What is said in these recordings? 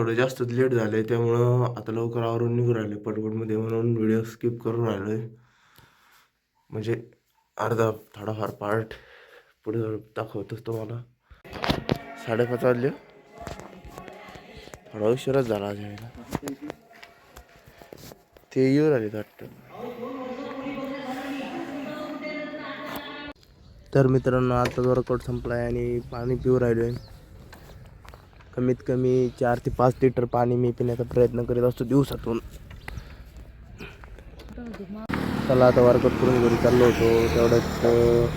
थोडं जास्तच लेट झालंय त्यामुळं आता लवकर आवरून निघून राहिले पटपटमध्ये, म्हणून व्हिडिओ स्किप करून राहिलोय. म्हणजे अर्धा थोडाफार पार्ट पुढे दाखवतोच तुम्हाला. 5:30 वाजले. थोडा उशीरच झाला आज यायला. ते येऊ राहिले वाटतं. तर मित्रांनो आता वर्कआउट संपलाय आणि पाणी पिऊ राहिलोय. कमीत कमी 4 ते 5 लिटर पाणी मी पिण्याचा प्रयत्न करीत असतो दिवसातून. चला आता वर्कआउट करून घरी चाललो होतो. तेवढ्यात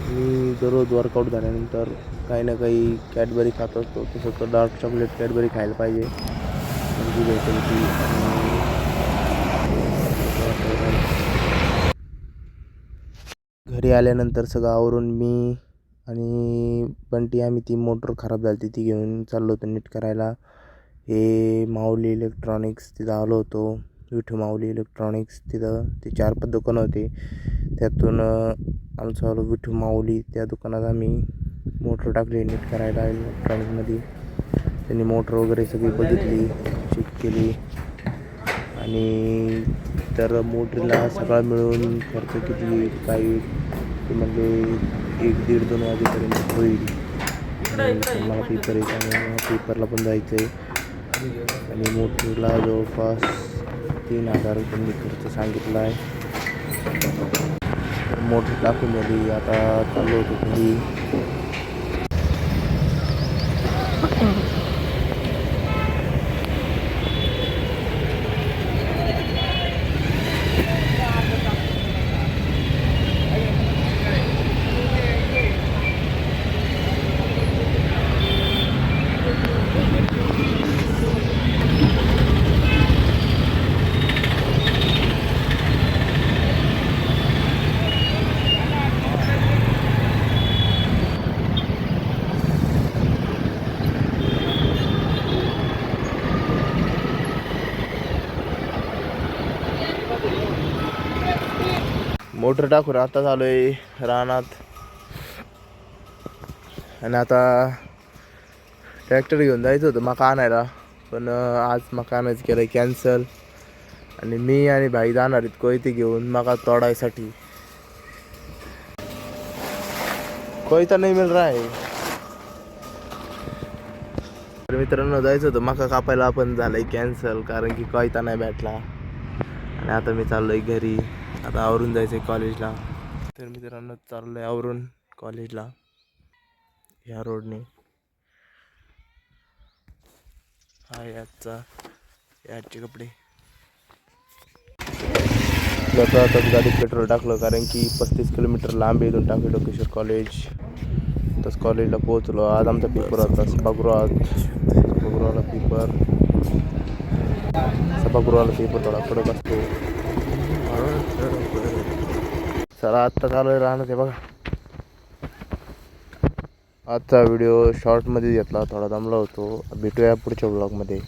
मी दररोज वर्कआउट झाल्यानंतर काही ना काही कॅडबरी खात असतो. तसं तर डार्क चॉकलेट कॅडबरी खायला पाहिजे, म्हणजे भेटेल ती. घरी आल्यानंतर सगळं आवरून मी आणि बंटी आम्ही ती मोटर खराब झाली ती घेऊन चाललो होतो नीट करायला. हे माऊली इलेक्ट्रॉनिक्स तिथं आलो होतो. विठू माऊली इलेक्ट्रॉनिक्स तिथं ते 4-5 दुकानं होते. त्यातून आमचं आलो विठू माऊली. त्या दुकानात आम्ही मोटर टाकली नीट करायला इलेक्ट्रॉनिकमध्ये. त्यांनी मोटर वगैरे सगळी बघितली, चेक केली आणि तर मोटरीला सगळा मिळून खर्च किती काही ते म्हणजे 1-1.5-2 वाजेपर्यंत होईल. आणि मला पेपर आहे त्यामुळे पेपरला पण जायचं आहे. आणि मोटरीला जवळपास 3,000 रुपयांनी खर्च सांगितला आहे. तर मोटर टाकून झाली. आता चालू होतो घरी. मोटर टाकून आता चालू आहे रानात. आणि आता ट्रॅक्टर घेऊन जायचं होतं मका आणायला, पण आज मका आणायचं केलं कॅन्सल. आणि मी आणि भाई जाणार आहेत कोयते घेऊन मका तोडायसाठी. कोयता नाही मिळ रहा आहे. तर मित्रांनो जायचं होतं मका कापायला, पण झालंय कॅन्सल कारण की कोयता नाही भेटला. आणि आता मी चाललोय घरी. आता आवरून जायचंय कॉलेजला. तर मित्रांनो चाललोय आवरून कॉलेजला ह्या रोडने. हा याचे कपडे. आता गाडीत पेट्रोल टाकलं कारण की 35 किलोमीटर लांब आहे इथून टाकळी डोकेश्वर कॉलेज. तसं कॉलेजला पोहोचलो. आज आमचा पेपर होता सभागृहाला पेपर. सभागृहाला पेपर थोडा कडक असतो. चला आत्ता चालू आहे राहणं ते बघा. आजचा व्हिडिओ शॉर्टमध्ये घेतला, थोडा दमला होतो. भेटूया पुढच्या ब्लॉगमध्ये.